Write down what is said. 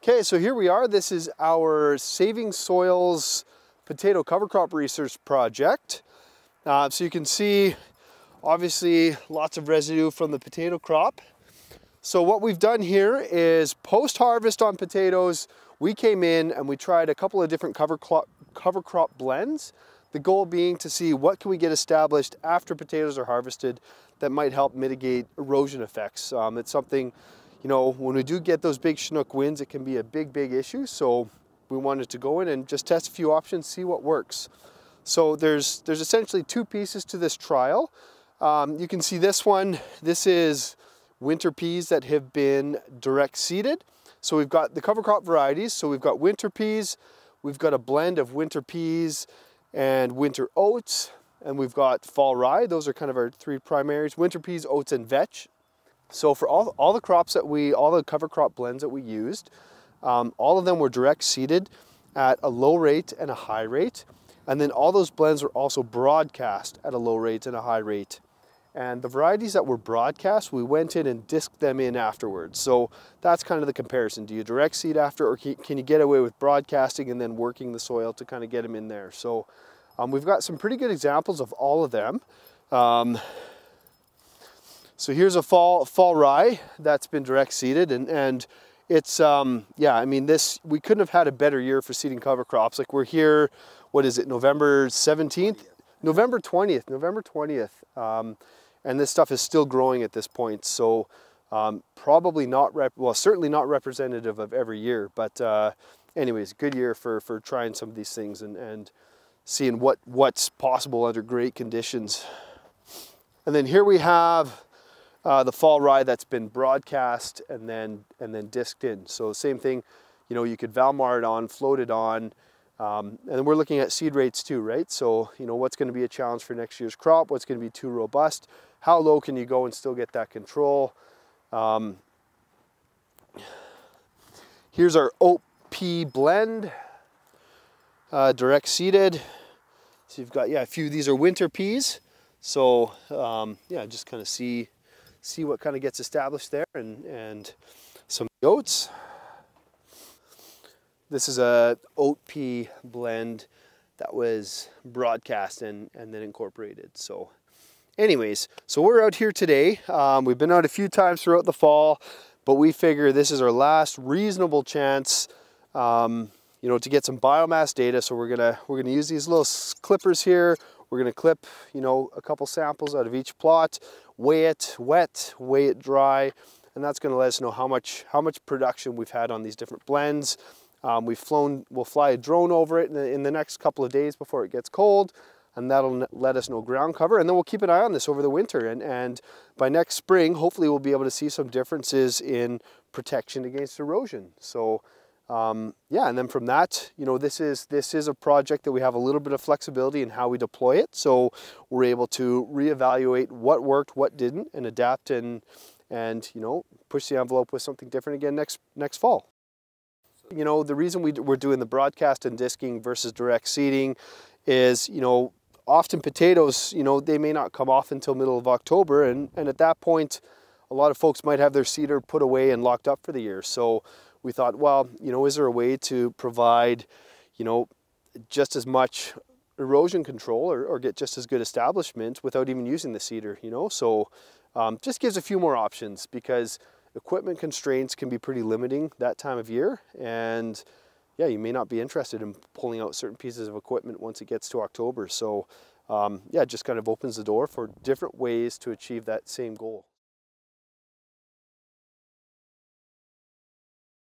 Okay, so here we are. This is our Saving Soils potato cover crop research project. So you can see, obviously, lots of residue from the potato crop. So what we've done here is post-harvest on potatoes, we came in and we tried a couple of different cover crop blends. The goal being to see what can we get established after potatoes are harvested that might help mitigate erosion effects. It's something, you know, when we do get those big Chinook winds, it can be a big issue. So we wanted to go in and just test a few options, see what works. So there's essentially two pieces to this trial. You can see this one. This is winter peas that have been direct seeded. So we've got the cover crop varieties. So we've got winter peas, we've got a blend of winter peas and winter oats, and we've got fall rye. Those are kind of our three primaries: winter peas, oats, and vetch. So for all the crops that all the cover crop blends that we used, all of them were direct seeded at a low rate and a high rate. And then all those blends were also broadcast at a low rate and a high rate. And the varieties that were broadcast, we went in and disked them in afterwards. So that's kind of the comparison. Do you direct seed after, or can you get away with broadcasting and then working the soil to kind of get them in there? So we've got some pretty good examples of all of them. So here's a fall rye that's been direct seeded, and it's, yeah, I mean, we couldn't have had a better year for seeding cover crops. Like, we're here, what is it, November 17th? November 20th. And this stuff is still growing at this point. So probably not, certainly not representative of every year, but anyways, good year for trying some of these things and seeing what's possible under great conditions. And then here we have the fall rye that's been broadcast and then disked in. So same thing, you know, you could Valmar it on, float it on, and we're looking at seed rates too, right? So, you know, what's going to be a challenge for next year's crop? What's going to be too robust? How low can you go and still get that control? Here's our oat pea blend, direct seeded. So you've got, yeah, a few of these are winter peas. So yeah, just kind of see what kind of gets established there, and some oats. This is a oat pea blend that was broadcast and then incorporated. So anyways, so we're out here today. We've been out a few times throughout the fall, but we figure this is our last reasonable chance, you know, to get some biomass data. So we're gonna use these little clippers here. We're gonna clip, you know, a couple samples out of each plot, weigh it wet, weigh it dry, and that's gonna let us know how much production we've had on these different blends. We'll fly a drone over it in the next couple of days before it gets cold, and that'll let us know ground cover, and then we'll keep an eye on this over the winter, and by next spring, hopefully we'll be able to see some differences in protection against erosion. So yeah, and then from that, you know, this is a project that we have a little bit of flexibility in how we deploy it, so we're able to reevaluate what worked, what didn't, and adapt and you know, push the envelope with something different again next fall. You know, the reason we're doing the broadcast and disking versus direct seeding is, you know, often potatoes, you know, they may not come off until middle of October, and at that point, a lot of folks might have their seeder put away and locked up for the year. So we thought, well, you know, is there a way to provide, you know, just as much erosion control or get just as good establishment without even using the seeder, you know? So just gives a few more options, because equipment constraints can be pretty limiting that time of year, and yeah, you may not be interested in pulling out certain pieces of equipment once it gets to October. So yeah, it just kind of opens the door for different ways to achieve that same goal.